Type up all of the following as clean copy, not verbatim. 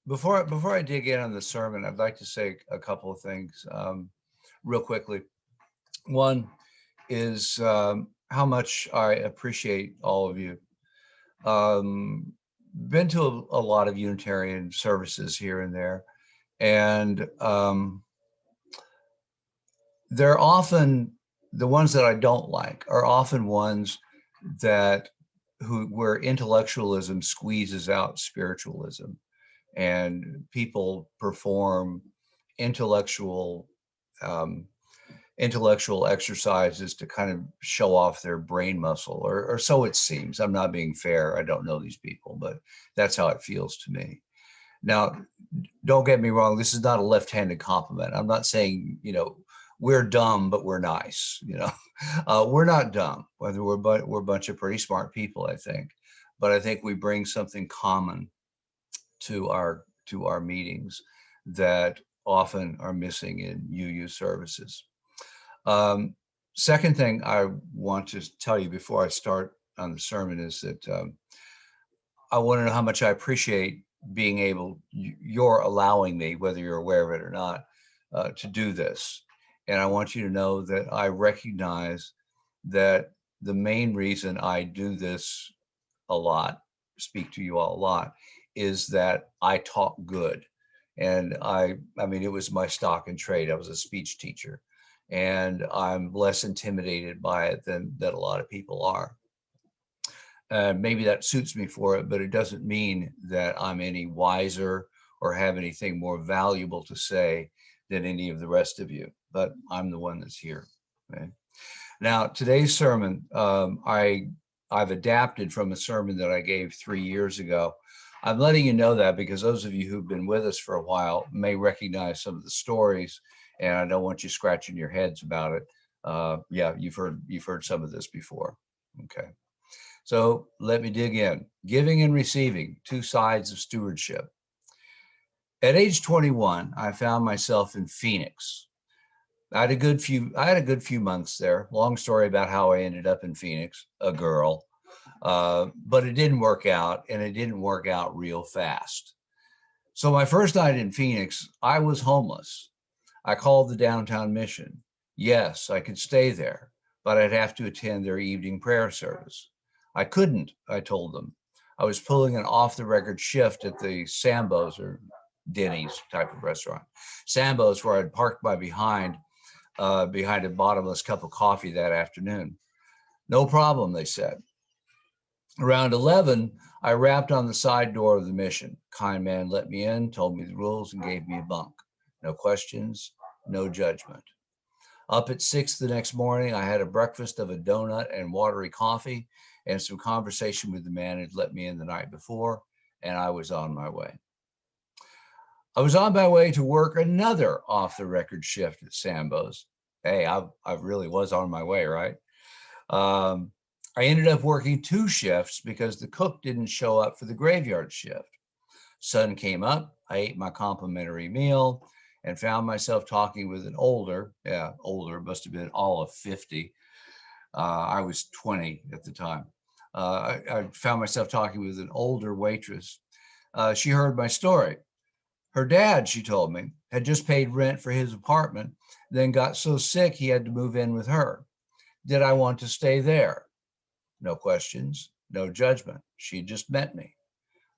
Before I dig in on the sermon, I'd like to say a couple of things real quickly. One is how much I appreciate all of you. Been to a lot of Unitarian services here and there, and they're often the ones that I don't like are often ones that where intellectualism squeezes out spiritualism, and people perform intellectual um, intellectual exercises to kind of show off their brain muscle, or so it seems. I'm not being fair. I don't know these people, but that's how it feels to me. Now, don't get me wrong. This is not a left-handed compliment. I'm not saying, we're dumb, but we're nice. We're not dumb. Whether we're a bunch of pretty smart people, I think. But I think we bring something common to our meetings that often are missing in UU services. Um, Second thing I want to tell you before I start on the sermon is that I want to know how much I appreciate being able, you're allowing me, whether you're aware of it or not, to do this. And I want you to know that I recognize that the main reason I do this a lot, speak to you all a lot, is that I talk good. And I mean, it was my stock and trade. I was a speech teacher, and I'm less intimidated by it than that a lot of people are. Maybe that suits me for it, but it doesn't mean that I'm any wiser or have anything more valuable to say than any of the rest of you. But I'm the one that's here. Okay? Now, today's sermon, I've adapted from a sermon that I gave 3 years ago. I'm letting you know that because those of you who've been with us for a while may recognize some of the stories, and I don't want you scratching your heads about it. Yeah, you've heard some of this before. Okay. So let me dig in. Giving and receiving, two sides of stewardship. At age 21, I found myself in Phoenix. I had a good few months there. Long story about how I ended up in Phoenix, a girl. But it didn't work out, and it didn't work out real fast. So my first night in Phoenix, I was homeless. I called the downtown mission. Yes, I could stay there, but I'd have to attend their evening prayer service. I couldn't, I told them. I was pulling an off-the-record shift at the Sambo's, or Denny's type of restaurant. Sambo's, where I'd parked behind a bottomless cup of coffee that afternoon. No problem, they said. Around 11, I rapped on the side door of the mission. Kind man let me in, told me the rules, and gave me a bunk. No questions, no judgment. Up at 6 the next morning, I had a breakfast of a donut and watery coffee and some conversation with the man who'd let me in the night before, and I was on my way. I was on my way to work another off-the-record shift at Sambo's. Hey, I really was on my way, right? I ended up working 2 shifts because the cook didn't show up for the graveyard shift. Sun came up, I ate my complimentary meal, and found myself talking with an older, must have been all of 50. I was 20 at the time. I found myself talking with an older waitress. She heard my story. Her dad, she told me, had just paid rent for his apartment, then got so sick he had to move in with her. Did I want to stay there? No questions, no judgment. She just met me.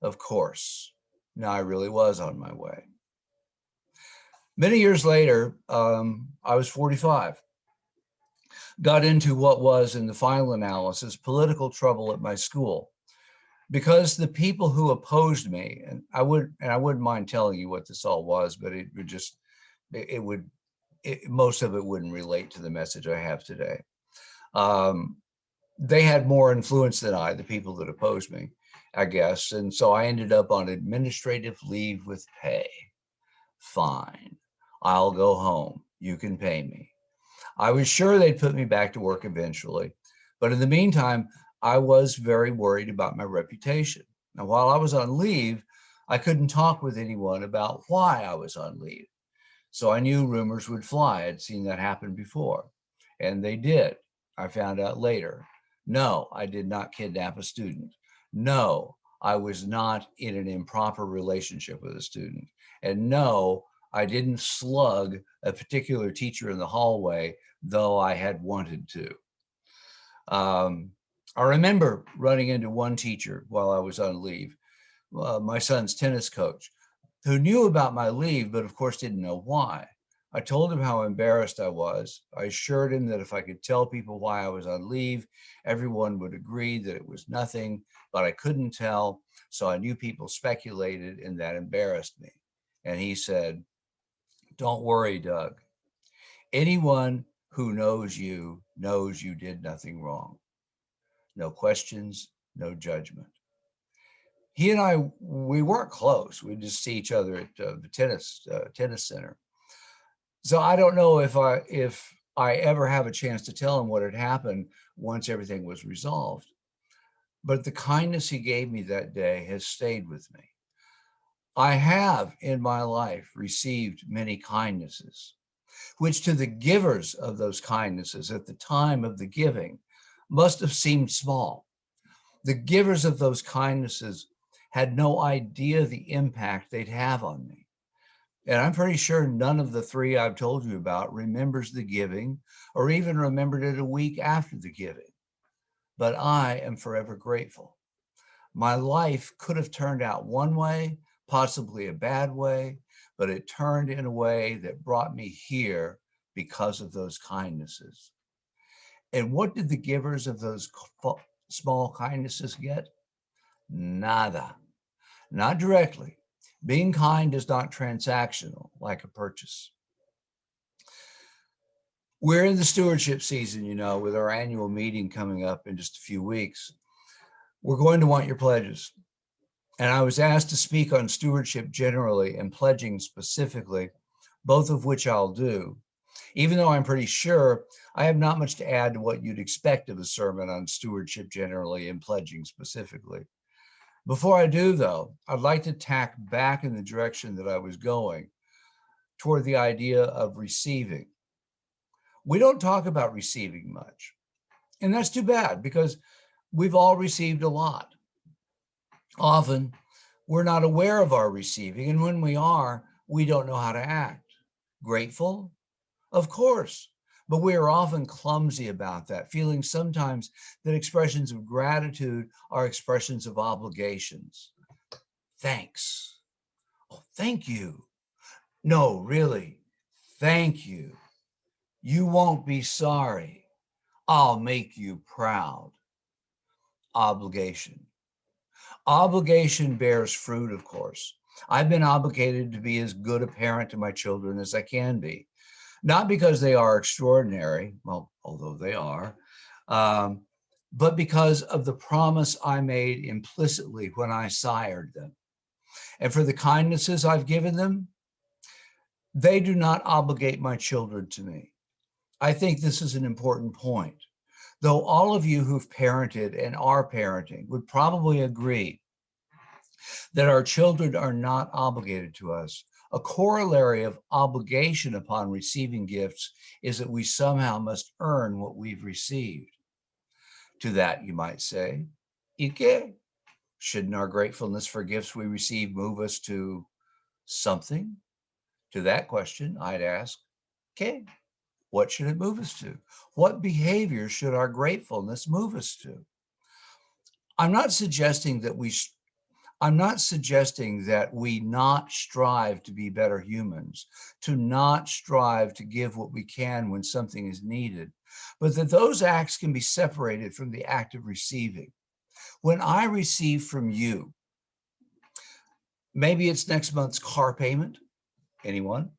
Of course. Now I really was on my way. Many years later, I was 45. Got into what was, in the final analysis, political trouble at my school. Because the people who opposed me, and I wouldn't mind telling you what this all was, but most of it wouldn't relate to the message I have today. They had more influence than I, the people that opposed me, I guess. And so I ended up on administrative leave with pay. Fine, I'll go home. You can pay me. I was sure they'd put me back to work eventually. But in the meantime, I was very worried about my reputation. Now, while I was on leave, I couldn't talk with anyone about why I was on leave. So I knew rumors would fly. I'd seen that happen before. And they did. I found out later. No, I did not kidnap a student. No, I was not in an improper relationship with a student. And no, I didn't slug a particular teacher in the hallway, though I had wanted to. I remember running into one teacher while I was on leave, my son's tennis coach, who knew about my leave, but of course didn't know why. I told him how embarrassed I was. I assured him that if I could tell people why I was on leave, everyone would agree that it was nothing, but I couldn't tell. So I knew people speculated, and that embarrassed me. And he said, "Don't worry, Doug. Anyone who knows you did nothing wrong. No questions, no judgment." He and I, we weren't close. We just see each other at the tennis center. So I don't know if I ever have a chance to tell him what had happened once everything was resolved. But the kindness he gave me that day has stayed with me. I have in my life received many kindnesses, which to the givers of those kindnesses at the time of the giving must have seemed small. The givers of those kindnesses had no idea the impact they'd have on me. And I'm pretty sure none of the three I've told you about remembers the giving or even remembered it a week after the giving. But I am forever grateful. My life could have turned out one way, possibly a bad way, but it turned in a way that brought me here because of those kindnesses. And what did the givers of those small kindnesses get? Nada. Not directly. Being kind is not transactional like a purchase. We're in the stewardship season, with our annual meeting coming up in just a few weeks. We're going to want your pledges. And I was asked to speak on stewardship generally and pledging specifically, both of which I'll do, even though I'm pretty sure I have not much to add to what you'd expect of a sermon on stewardship generally and pledging specifically. Before I do, though, I'd like to tack back in the direction that I was going toward the idea of receiving. We don't talk about receiving much, and that's too bad because we've all received a lot. Often, we're not aware of our receiving, and when we are, we don't know how to act. Grateful? Of course, but we are often clumsy about that, feeling sometimes that expressions of gratitude are expressions of obligations. Thanks. Oh, thank you. No, really, thank you. You won't be sorry. I'll make you proud. Obligation. Obligation bears fruit, of course. I've been obligated to be as good a parent to my children as I can be. Not because they are extraordinary, well, although they are, but because of the promise I made implicitly when I sired them. And for the kindnesses I've given them, they do not obligate my children to me. I think this is an important point. Though all of you who've parented and are parenting would probably agree that our children are not obligated to us, a corollary of obligation upon receiving gifts is that we somehow must earn what we've received. To that, you might say, Ike, shouldn't our gratefulness for gifts we receive move us to something? To that question, I'd ask, okay, what should it move us to? What behavior should our gratefulness move us to? I'm not suggesting that we not strive to be better humans, to not strive to give what we can when something is needed, but that those acts can be separated from the act of receiving. When I receive from you, maybe it's next month's car payment. Anyone?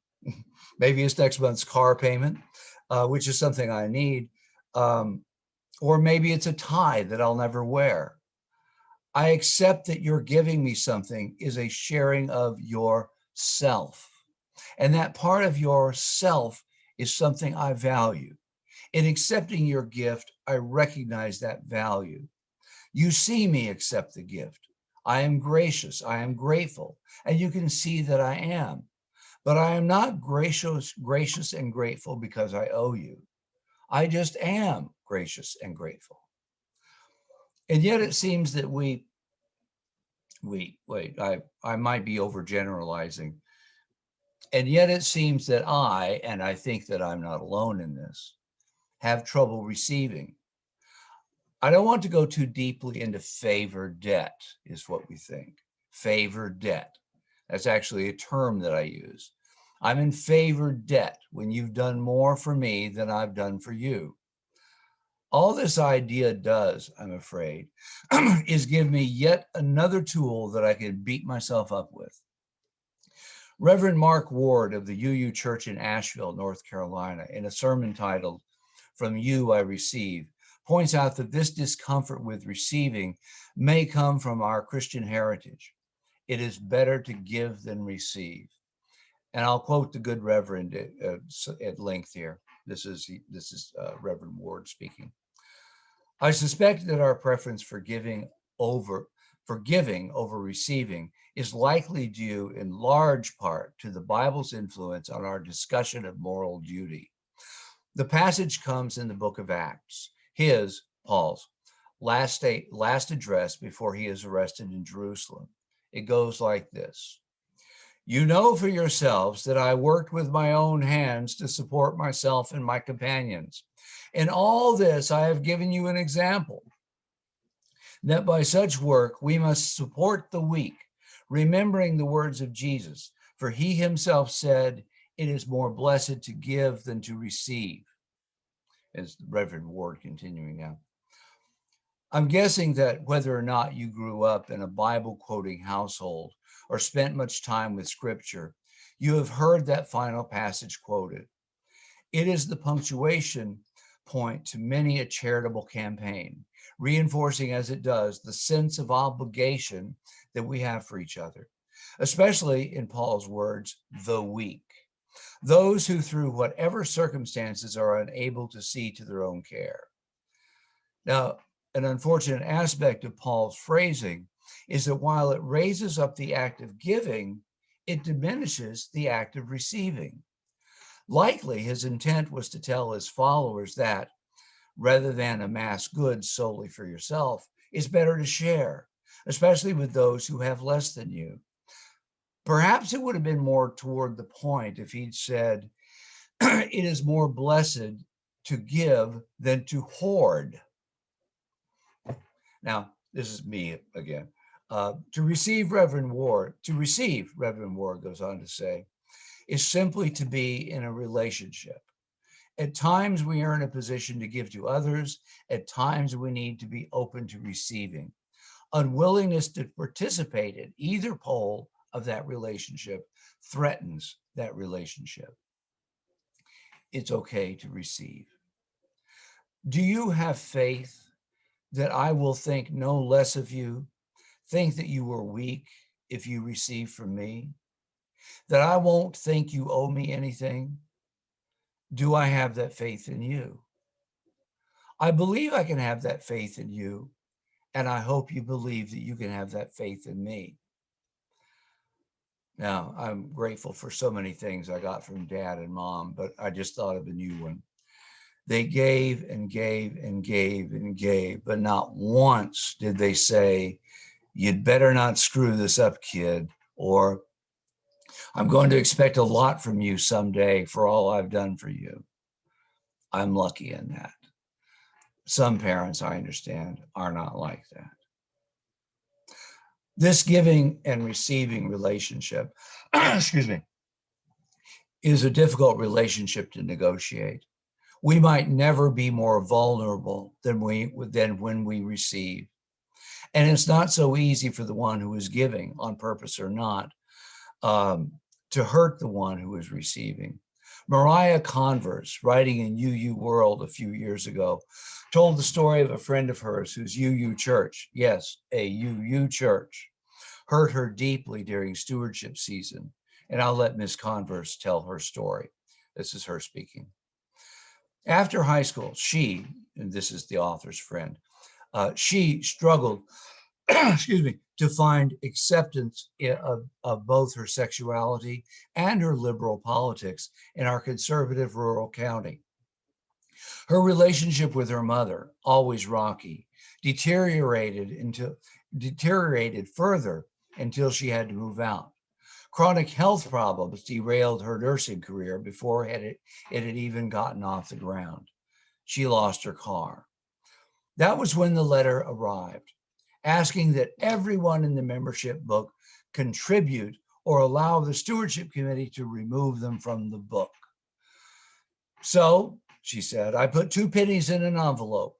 Maybe it's next month's car payment, which is something I need. Or maybe it's a tie that I'll never wear. I accept that you're giving me something is a sharing of yourself. And that part of yourself is something I value. In accepting your gift, I recognize that value. You see me accept the gift. I am gracious, I am grateful, and you can see that I am. But I am not gracious and grateful because I owe you. I just am gracious and grateful. And yet it seems that we wait, I might be overgeneralizing. And yet it seems that and I think that I'm not alone in this, have trouble receiving. I don't want to go too deeply into favor debt, is what we think. Favor debt. That's actually a term that I use. I'm in favor debt when you've done more for me than I've done for you. All this idea does, I'm afraid, is give me yet another tool that I can beat myself up with. Reverend Mark Ward of the UU Church in Asheville, North Carolina, in a sermon titled, "From You I Receive," points out that this discomfort with receiving may come from our Christian heritage. It is better to give than receive. And I'll quote the good Reverend at length here. This is Reverend Ward speaking. I suspect that our preference for giving over receiving is likely due in large part to the Bible's influence on our discussion of moral duty. The passage comes in the book of Acts, Paul's, last address before he is arrested in Jerusalem. It goes like this. You know for yourselves that I worked with my own hands to support myself and my companions. In all this, I have given you an example, that by such work we must support the weak, remembering the words of Jesus, for he himself said, it is more blessed to give than to receive. As Reverend Ward continuing now. I'm guessing that whether or not you grew up in a Bible quoting household or spent much time with scripture, you have heard that final passage quoted. It is the punctuation point to many a charitable campaign, reinforcing as it does the sense of obligation that we have for each other, especially in Paul's words, the weak, those who through whatever circumstances are unable to see to their own care. Now, an unfortunate aspect of Paul's phrasing is that while it raises up the act of giving, it diminishes the act of receiving. Likely, his intent was to tell his followers that, rather than amass goods solely for yourself, it's better to share, especially with those who have less than you. Perhaps it would have been more toward the point if he'd said, it is more blessed to give than to hoard. Now, this is me again. To receive, Reverend Ward goes on to say, is simply to be in a relationship. At times we are in a position to give to others. At times we need to be open to receiving. Unwillingness to participate in either pole of that relationship threatens that relationship. It's okay to receive. Do you have faith that I will think no less of you, think that you are weak if you receive from me, that I won't think you owe me anything? Do I have that faith in you? I believe I can have that faith in you, and I hope you believe that you can have that faith in me. Now, I'm grateful for so many things I got from Dad and Mom, but I just thought of a new one. They gave and gave and gave and gave, but not once did they say, you'd better not screw this up, kid, or I'm going to expect a lot from you someday for all I've done for you. I'm lucky in that. Some parents, I understand, are not like that. This giving and receiving relationship, excuse me, is a difficult relationship to negotiate. We might never be more vulnerable than when we receive. And it's not so easy for the one who is giving, on purpose or not, to hurt the one who is receiving. Mariah Converse, writing in UU World a few years ago, told the story of a friend of hers whose UU church, yes, a UU church, hurt her deeply during stewardship season. And I'll let Ms. Converse tell her story. This is her speaking. After high school, she, and this is the author's friend, she struggled, excuse me, to find acceptance of both her sexuality and her liberal politics in our conservative rural county. Her relationship with her mother, always rocky, deteriorated deteriorated further until she had to move out. Chronic health problems derailed her nursing career before it had even gotten off the ground. She lost her car. That was when the letter arrived, asking that everyone in the membership book contribute or allow the stewardship committee to remove them from the book. So, she said, I put 2 pennies in an envelope.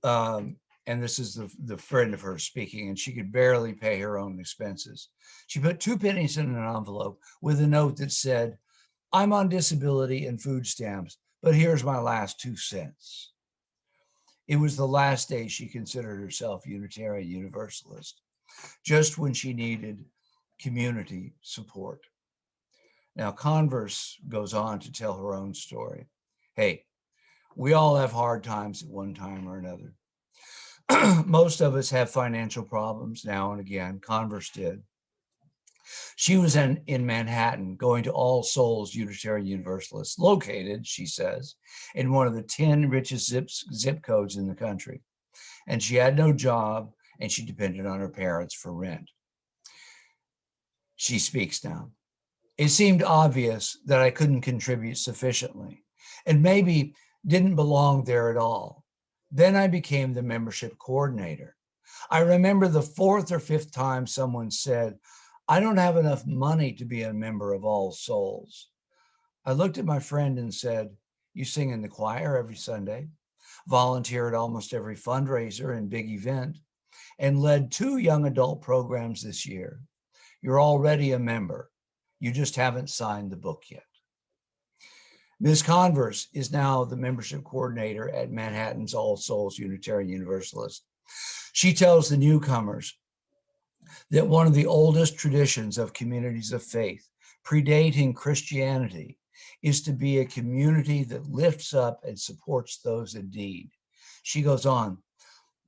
And this is the friend of hers speaking, and she could barely pay her own expenses. She put 2 pennies in an envelope with a note that said, I'm on disability and food stamps, but here's my last 2 cents. It was the last day she considered herself Unitarian Universalist, just when she needed community support. Now, Converse goes on to tell her own story. Hey, we all have hard times at one time or another. Most of us have financial problems now and again. Converse did. She was in Manhattan going to All Souls Unitarian Universalist, located, she says, in one of the 10 richest zip codes in the country. And she had no job, and she depended on her parents for rent. She speaks now. It seemed obvious that I couldn't contribute sufficiently, and maybe didn't belong there at all. Then I became the membership coordinator. I remember the 4th or 5th time someone said, I don't have enough money to be a member of All Souls. I looked at my friend and said, you sing in the choir every Sunday, volunteer at almost every fundraiser and big event, and led 2 young adult programs this year. You're already a member. You just haven't signed the book yet. Ms. Converse is now the membership coordinator at Manhattan's All Souls Unitarian Universalist. She tells the newcomers that one of the oldest traditions of communities of faith, predating Christianity, is to be a community that lifts up and supports those in need. She goes on,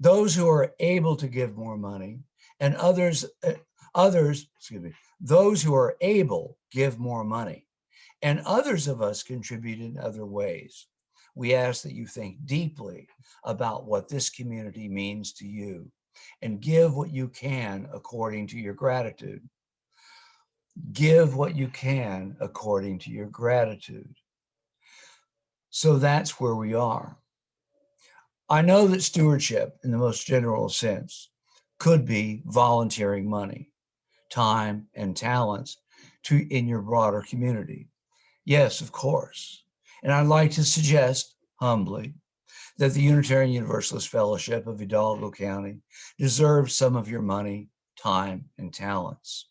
those who are able to give more money and those who are able give more money. And others of us contribute in other ways. We ask that you think deeply about what this community means to you and give what you can according to your gratitude. Give what you can according to your gratitude. So that's where we are. I know that stewardship, in the most general sense, could be volunteering money, time, and talents in your broader community. Yes, of course. And I'd like to suggest, humbly, that the Unitarian Universalist Fellowship of Hidalgo County deserves some of your money, time, and talents.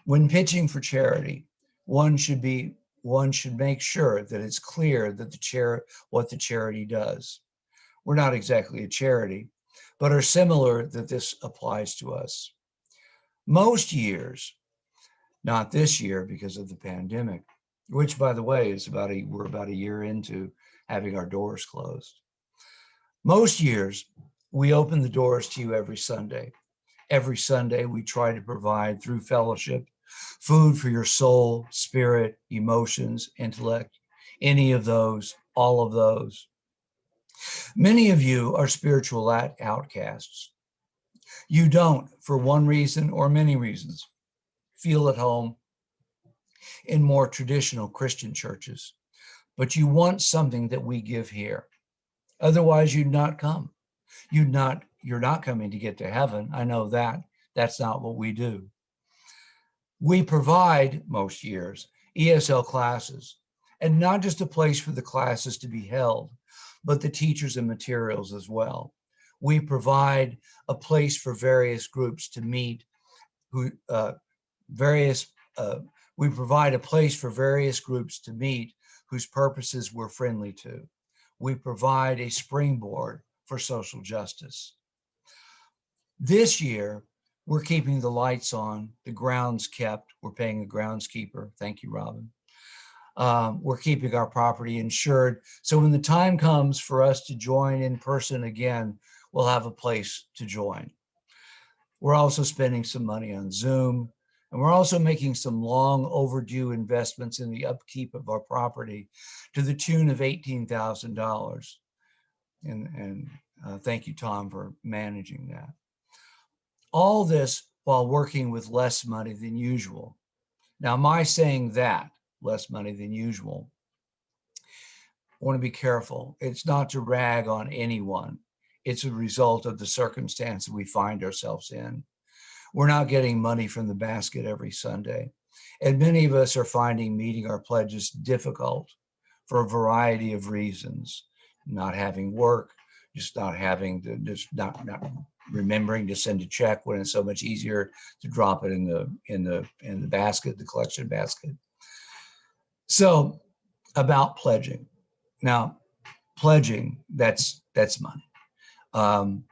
When pitching for charity, one should make sure that it's clear that what the charity does. We're not exactly a charity, but are similar that this applies to us. Most years, not this year because of the pandemic, which, by the way, is we're about a year into having our doors closed. Most years, we open the doors to you every Sunday. Every Sunday, we try to provide, through fellowship, food for your soul, spirit, emotions, intellect, any of those, all of those. Many of you are spiritual outcasts. You don't, for one reason or many reasons, feel at home in more traditional Christian churches, but you want something that we give here. Otherwise, you'd not come. You're not coming to get to heaven. I know that. That's not what we do. We provide, most years, ESL classes, and not just a place for the classes to be held, but the teachers and materials as well. We provide a place for various groups to meet, we provide a place for various groups to meet whose purposes we're friendly to. We provide a springboard for social justice. This year, we're keeping the lights on, the grounds kept. We're paying a groundskeeper. Thank you, Robin. We're keeping our property insured. So when the time comes for us to join in person again, we'll have a place to join. We're also spending some money on Zoom, and we're also making some long overdue investments in the upkeep of our property to the tune of $18,000. And thank you, Tom, for managing that. All this while working with less money than usual. Now, my saying that, less money than usual, I want to be careful. It's not to rag on anyone. It's a result of the circumstance we find ourselves in. We're not getting money from the basket every Sunday. And many of us are finding meeting our pledges difficult for a variety of reasons. Not having work, just not having to, just not remembering to send a check when it's so much easier to drop it in the basket, the collection basket. So about pledging. Now, pledging, that's money.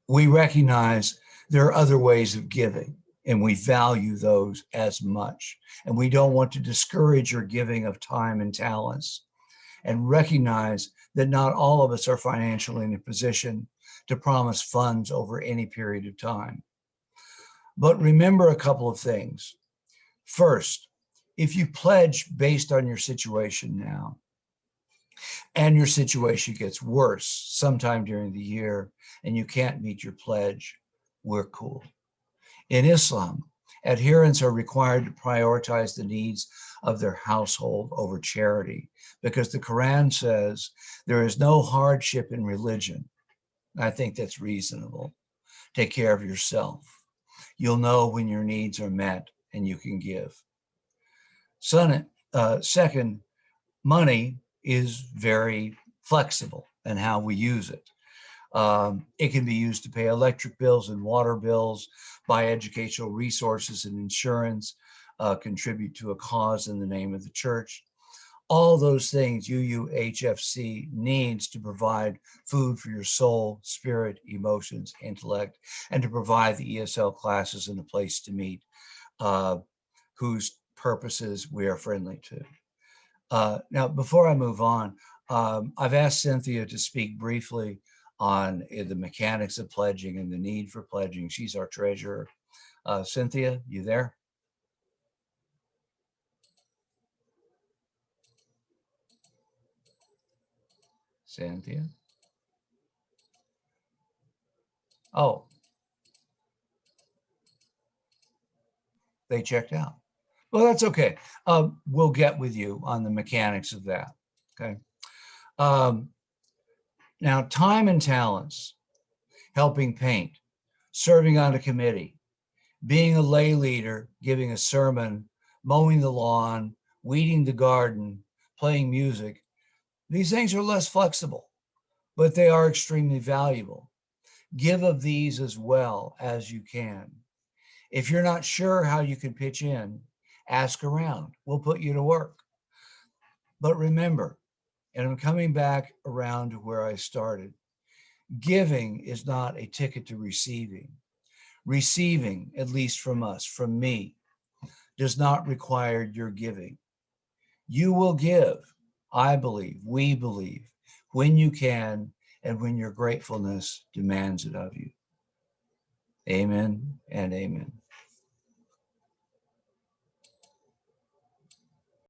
We recognize there are other ways of giving, and we value those as much. And we don't want to discourage your giving of time and talents, and recognize that not all of us are financially in a position to promise funds over any period of time. But remember a couple of things. First, if you pledge based on your situation now, and your situation gets worse sometime during the year, and you can't meet your pledge, we're cool. In Islam, adherents are required to prioritize the needs of their household over charity, because the Quran says there is no hardship in religion. I think that's reasonable. Take care of yourself. You'll know when your needs are met and you can give. Second, money is very flexible in how we use it. It can be used to pay electric bills and water bills, buy educational resources and insurance, contribute to a cause in the name of the church. All those things UUHFC needs to provide food for your soul, spirit, emotions, intellect, and to provide the ESL classes and a place to meet, whose purposes we are friendly to. Now, before I move on, I've asked Cynthia to speak briefly on the mechanics of pledging and the need for pledging. She's our treasurer. Cynthia, you there? Cynthia? Oh, they checked out. Well, that's okay. We'll get with you on the mechanics of that, okay? Now, time and talents, helping paint, serving on a committee, being a lay leader, giving a sermon, mowing the lawn, weeding the garden, playing music, these things are less flexible, but they are extremely valuable. Give of these as well as you can. If you're not sure how you can pitch in, ask around. We'll put you to work. But remember, and I'm coming back around to where I started, giving is not a ticket to receiving. Receiving, at least from us, from me, does not require your giving. You will give, I believe, we believe, when you can and when your gratefulness demands it of you. Amen and amen.